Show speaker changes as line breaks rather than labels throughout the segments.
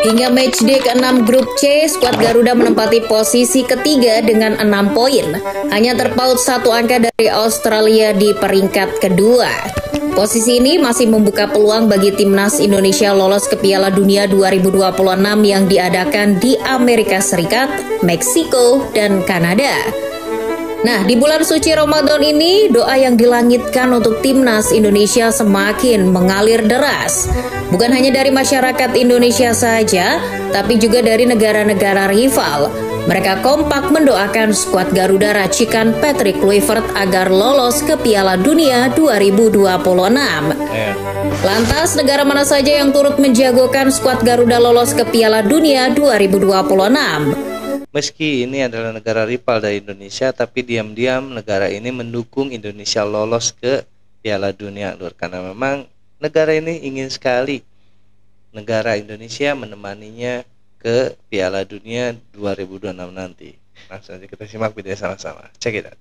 Hingga matchday ke-6 grup C, skuad Garuda menempati posisi ketiga dengan 6 poin. Hanya terpaut satu angka dari Australia di peringkat kedua. Posisi ini masih membuka peluang bagi timnas Indonesia lolos ke Piala Dunia 2026 yang diadakan di Amerika Serikat, Meksiko, dan Kanada. Nah, di bulan suci Ramadan ini, doa yang dilangitkan untuk timnas Indonesia semakin mengalir deras. Bukan hanya dari masyarakat Indonesia saja, tapi juga dari negara-negara rival. Mereka kompak mendoakan skuad Garuda racikan Patrick Kluivert agar lolos ke Piala Dunia 2026. Lantas, negara mana saja yang turut menjagokan skuad Garuda lolos ke Piala Dunia 2026?
Meski ini adalah negara rival dari Indonesia, tapi diam-diam negara ini mendukung Indonesia lolos ke Piala Dunia, Lur. Karena memang negara ini ingin sekali negara Indonesia menemaninya ke Piala Dunia 2026 nanti. Langsung saja kita simak video sama-sama. Check it out.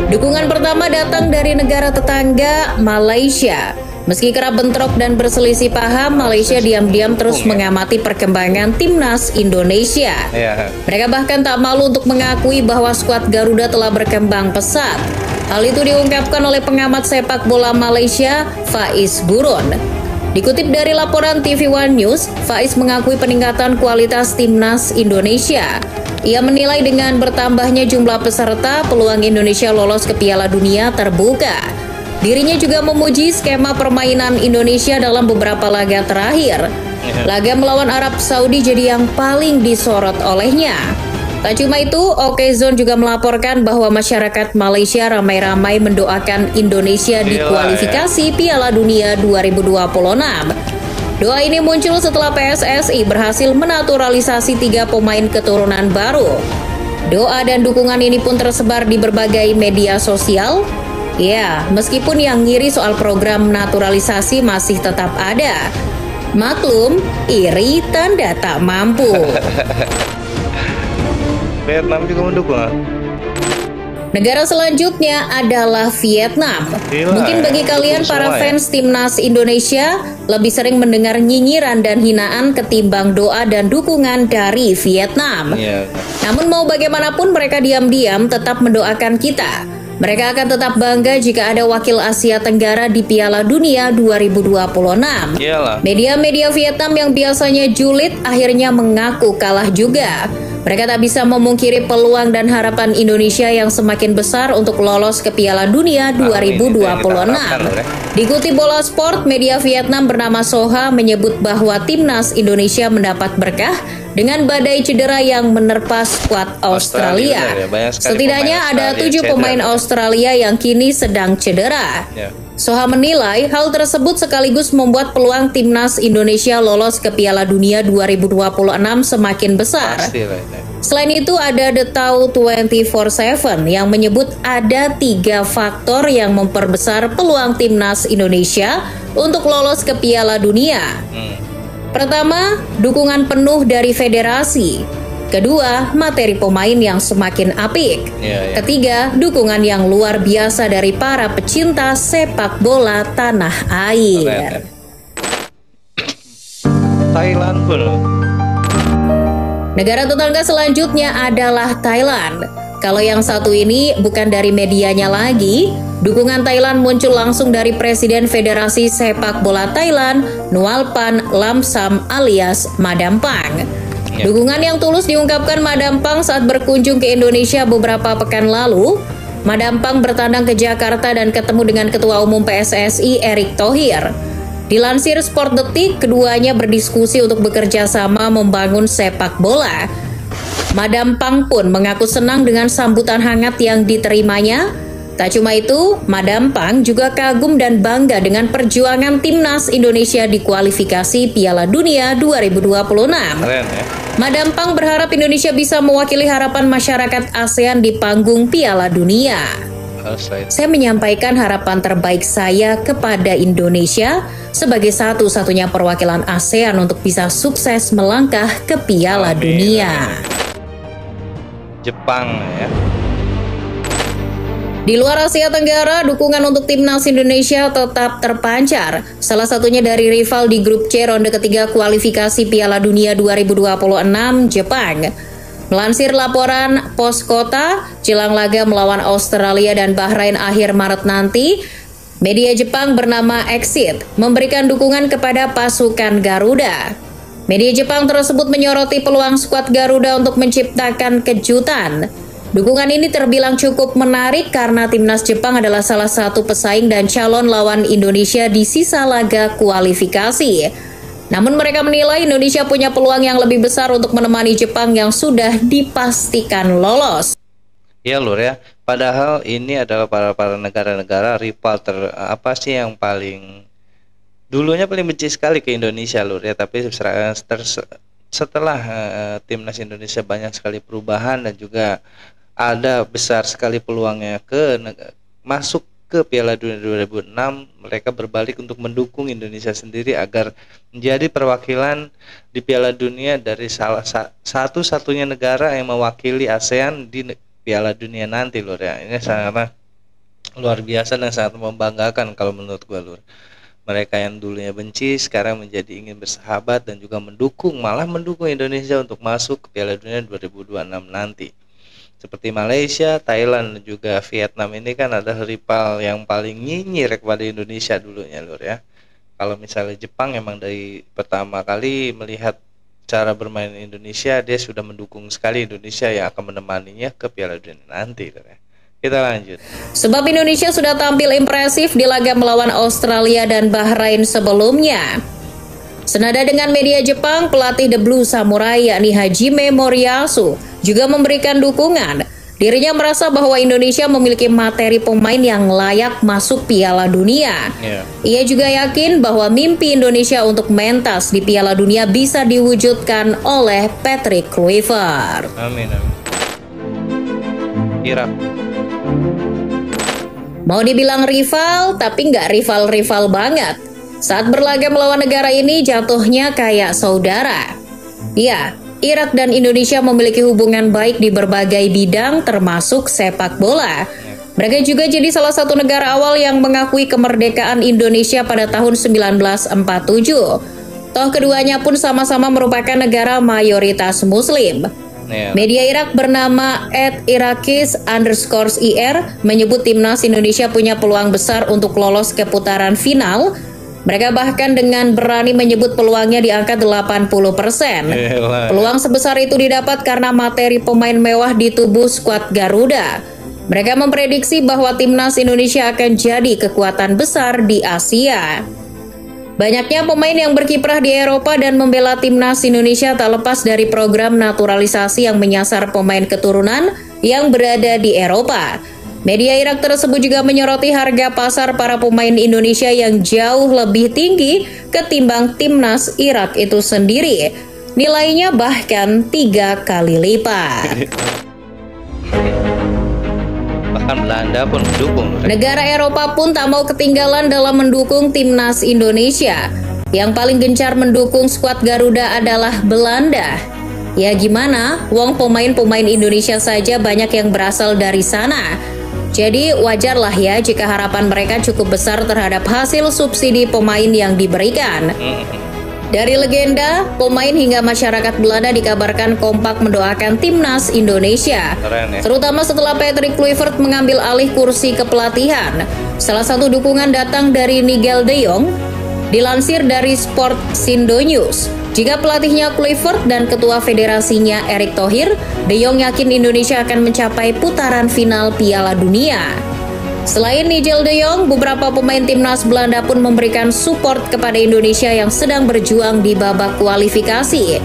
Dukungan pertama datang dari negara tetangga, Malaysia. Meski kerap bentrok dan berselisih paham, Malaysia diam-diam terus mengamati perkembangan timnas Indonesia. Mereka bahkan tak malu untuk mengakui bahwa skuad Garuda telah berkembang pesat. Hal itu diungkapkan oleh pengamat sepak bola Malaysia, Faiz Burun. Dikutip dari laporan TV One News, Faiz mengakui peningkatan kualitas timnas Indonesia. Ia menilai dengan bertambahnya jumlah peserta, peluang Indonesia lolos ke Piala Dunia terbuka. Dirinya juga memuji skema permainan Indonesia dalam beberapa laga terakhir. Laga melawan Arab Saudi jadi yang paling disorot olehnya. Tak cuma itu, Okezone juga melaporkan bahwa masyarakat Malaysia ramai-ramai mendoakan Indonesia di kualifikasi Piala Dunia 2026. Doa ini muncul setelah PSSI berhasil menaturalisasi 3 pemain keturunan baru. Doa dan dukungan ini pun tersebar di berbagai media sosial. Ya, meskipun yang ngiri soal program naturalisasi masih tetap ada. Maklum, iri tanda tak mampu.
Vietnam juga mendukung.
Negara selanjutnya adalah Vietnam. Mungkin bagi kalian para fans timnas Indonesia lebih sering mendengar nyinyiran dan hinaan ketimbang doa dan dukungan dari Vietnam. Namun mau bagaimanapun mereka diam-diam tetap mendoakan kita. Mereka akan tetap bangga jika ada wakil Asia Tenggara di Piala Dunia 2026. Media-media Vietnam yang biasanya julid akhirnya mengaku kalah juga. Mereka tak bisa memungkiri peluang dan harapan Indonesia yang semakin besar untuk lolos ke Piala Dunia 2026. Dikutip Bola Sport, media Vietnam bernama Soha menyebut bahwa timnas Indonesia mendapat berkah dengan badai cedera yang menerpa skuad Australia. Setidaknya ada 7 pemain Australia yang kini sedang cedera. Soha menilai hal tersebut sekaligus membuat peluang timnas Indonesia lolos ke Piala Dunia 2026 semakin besar. Selain itu ada The Tau 24/7 yang menyebut ada 3 faktor yang memperbesar peluang timnas Indonesia untuk lolos ke Piala Dunia. Pertama, dukungan penuh dari federasi. Kedua, materi pemain yang semakin apik. Ketiga, dukungan yang luar biasa dari para pecinta sepak bola tanah air.
Thailand pun.
Negara tetangga selanjutnya adalah Thailand. Kalau yang satu ini bukan dari medianya lagi, dukungan Thailand muncul langsung dari Presiden Federasi Sepak Bola Thailand, Nualpan Lamsam alias Madam Pang. Dukungan yang tulus diungkapkan Madam Pang saat berkunjung ke Indonesia beberapa pekan lalu. Madam Pang bertandang ke Jakarta dan ketemu dengan Ketua Umum PSSI Erick Thohir. Dilansir Sport Detik, keduanya berdiskusi untuk bekerja sama membangun sepak bola. Madam Pang pun mengaku senang dengan sambutan hangat yang diterimanya. Tak cuma itu, Madam Pang juga kagum dan bangga dengan perjuangan timnas Indonesia di kualifikasi Piala Dunia 2026. Madam Pang berharap Indonesia bisa mewakili harapan masyarakat ASEAN di panggung Piala Dunia. Saya menyampaikan harapan terbaik saya kepada Indonesia sebagai satu-satunya perwakilan ASEAN untuk bisa sukses melangkah ke Piala Dunia.
Jepang ya.
Di luar Asia Tenggara, dukungan untuk timnas Indonesia tetap terpancar. Salah satunya dari rival di grup C ronde ketiga kualifikasi Piala Dunia 2026 Jepang. Melansir laporan Pos Kota, jelang laga melawan Australia dan Bahrain akhir Maret nanti, media Jepang bernama Exit memberikan dukungan kepada pasukan Garuda. Media Jepang tersebut menyoroti peluang skuad Garuda untuk menciptakan kejutan. Dukungan ini terbilang cukup menarik karena timnas Jepang adalah salah satu pesaing dan calon lawan Indonesia di sisa laga kualifikasi. Namun mereka menilai Indonesia punya peluang yang lebih besar untuk menemani Jepang yang sudah dipastikan lolos.
Ya Lur ya, padahal ini adalah para negara-negara rival yang paling dulunya paling benci sekali ke Indonesia Lur ya, tapi setelah timnas Indonesia banyak sekali perubahan dan juga ada besar sekali peluangnya masuk ke Piala Dunia 2006, mereka berbalik untuk mendukung Indonesia sendiri agar menjadi perwakilan di Piala Dunia dari satu-satunya negara yang mewakili ASEAN di Piala Dunia nanti Lur ya. Ini sangat luar biasa dan sangat membanggakan kalau menurut gua Lur. Mereka yang dulunya benci sekarang menjadi ingin bersahabat dan juga malah mendukung Indonesia untuk masuk ke Piala Dunia 2026 nanti. Seperti Malaysia, Thailand, dan juga Vietnam ini kan ada rival yang paling nyinyir kepada Indonesia dulunya Lur ya. Kalau misalnya Jepang emang dari pertama kali melihat cara bermain Indonesia, dia sudah mendukung sekali Indonesia yang akan menemaninya ke Piala Dunia nanti Lur ya. Kita lanjut.
Sebab Indonesia sudah tampil impresif di laga melawan Australia dan Bahrain sebelumnya. Senada dengan media Jepang, pelatih The Blue Samurai yakni Hajime Moriyasu juga memberikan dukungan. Dirinya merasa bahwa Indonesia memiliki materi pemain yang layak masuk Piala Dunia. Ia juga yakin bahwa mimpi Indonesia untuk mentas di Piala Dunia bisa diwujudkan oleh Patrick Kluivert.
Amin. Irak.
Mau dibilang rival, tapi nggak rival-rival banget. Saat berlaga melawan negara ini jatuhnya kayak saudara. Ya, Irak dan Indonesia memiliki hubungan baik di berbagai bidang termasuk sepak bola. Mereka juga jadi salah satu negara awal yang mengakui kemerdekaan Indonesia pada tahun 1947. Toh keduanya pun sama-sama merupakan negara mayoritas Muslim. Media Irak bernama @Irakis_IR menyebut timnas Indonesia punya peluang besar untuk lolos ke putaran final. Mereka bahkan dengan berani menyebut peluangnya di angka 80%. Peluang sebesar itu didapat karena materi pemain mewah di tubuh skuad Garuda. Mereka memprediksi bahwa timnas Indonesia akan jadi kekuatan besar di Asia. Banyaknya pemain yang berkiprah di Eropa dan membela timnas Indonesia tak lepas dari program naturalisasi yang menyasar pemain keturunan yang berada di Eropa. Media Irak tersebut juga menyoroti harga pasar para pemain Indonesia yang jauh lebih tinggi ketimbang timnas Irak itu sendiri. Nilainya bahkan 3 kali lipat.
Bahkan Belanda pun mendukung.
Negara Eropa pun tak mau ketinggalan dalam mendukung timnas Indonesia. Yang paling gencar mendukung skuad Garuda adalah Belanda. Ya gimana, wong pemain-pemain Indonesia saja banyak yang berasal dari sana. Jadi wajarlah ya jika harapan mereka cukup besar terhadap hasil subsidi pemain yang diberikan. Dari legenda, pemain hingga masyarakat Belanda dikabarkan kompak mendoakan timnas Indonesia.
Keren, ya?
Terutama setelah Patrick Kluivert mengambil alih kursi kepelatihan. Salah satu dukungan datang dari Nigel de Jong. Dilansir dari Sport Sindo News, jika pelatihnya Kluivert dan ketua federasinya Erick Thohir, de Jong yakin Indonesia akan mencapai putaran final Piala Dunia. Selain Nigel de Jong, beberapa pemain timnas Belanda pun memberikan support kepada Indonesia yang sedang berjuang di babak kualifikasi.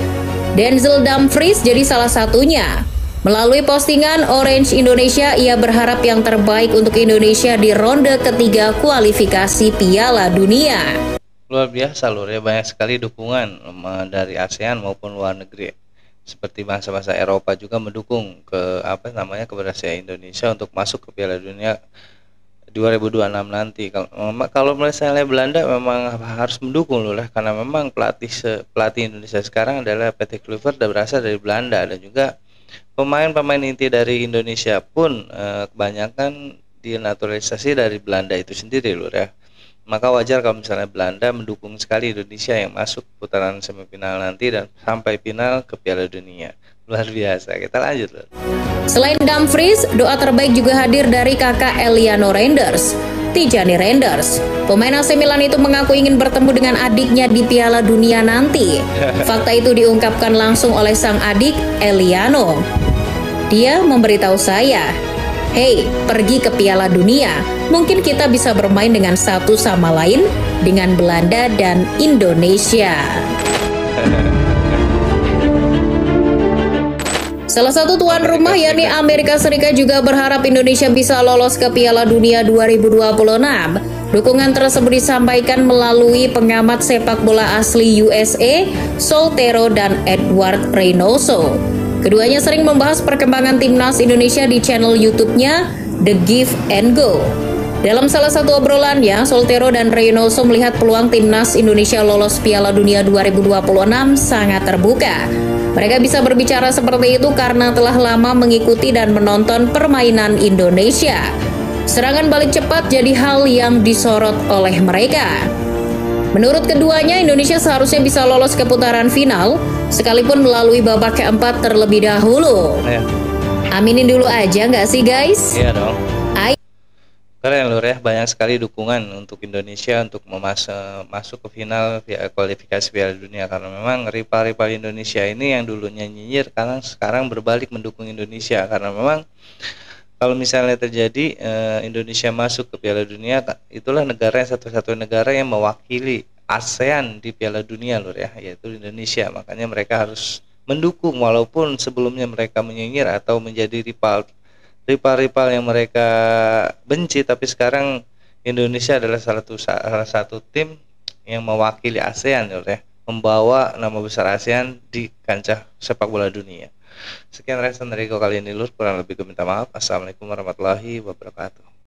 Denzel Dumfries jadi salah satunya. Melalui postingan Orange Indonesia, ia berharap yang terbaik untuk Indonesia di ronde ketiga kualifikasi Piala Dunia.
Luar biasa Lur ya, banyak sekali dukungan dari ASEAN maupun luar negeri. Seperti bangsa-bangsa Eropa juga mendukung kepada Indonesia untuk masuk ke Piala Dunia 2026 nanti. Kalau misalnya Belanda memang harus mendukung Lur ya, karena memang pelatih Indonesia sekarang adalah Patrick Kluivert dan berasal dari Belanda, dan juga pemain-pemain inti dari Indonesia pun kebanyakan dinaturalisasi dari Belanda itu sendiri Lur ya. Maka wajar kalau misalnya Belanda mendukung sekali Indonesia yang masuk putaran semifinal nanti dan sampai final ke Piala Dunia. Luar biasa. Kita lanjut Lur.
Selain Dumfries, doa terbaik juga hadir dari kakak Eliano Reinders, Tijani Reinders. Pemain AC Milan itu mengaku ingin bertemu dengan adiknya di Piala Dunia nanti. Fakta itu diungkapkan langsung oleh sang adik, Eliano. Dia memberitahu saya, "Hei, pergi ke Piala Dunia. Mungkin kita bisa bermain dengan satu sama lain dengan Belanda dan Indonesia." Salah satu tuan rumah yakni Amerika Serikat juga berharap Indonesia bisa lolos ke Piala Dunia 2026. Dukungan tersebut disampaikan melalui pengamat sepak bola asli USA, Soltero dan Edward Reynoso. Keduanya sering membahas perkembangan timnas Indonesia di channel YouTube-nya The Give and Go. Dalam salah satu obrolannya, Soltero dan Reynoso melihat peluang timnas Indonesia lolos Piala Dunia 2026 sangat terbuka. Mereka bisa berbicara seperti itu karena telah lama mengikuti dan menonton permainan Indonesia. Serangan balik cepat jadi hal yang disorot oleh mereka. Menurut keduanya, Indonesia seharusnya bisa lolos ke putaran final, sekalipun melalui babak keempat terlebih dahulu.
Ya.
Aminin dulu aja nggak sih guys?
Iya dong. Keren Lur ya, banyak sekali dukungan untuk Indonesia untuk masuk ke final kualifikasi Piala Dunia, karena memang rival-rival Indonesia ini yang dulunya nyinyir sekarang berbalik mendukung Indonesia, karena memang kalau misalnya terjadi Indonesia masuk ke Piala Dunia, itulah negara yang satu-satunya negara yang mewakili ASEAN di Piala Dunia Lur ya, yaitu Indonesia. Makanya mereka harus mendukung walaupun sebelumnya mereka menyinyir atau menjadi rival yang mereka benci, tapi sekarang Indonesia adalah salah satu tim yang mewakili ASEAN ya, membawa nama besar ASEAN di kancah sepak bola dunia. Sekian reaction dari kali ini Lur, kurang lebih gue minta maaf. Assalamualaikum warahmatullahi wabarakatuh.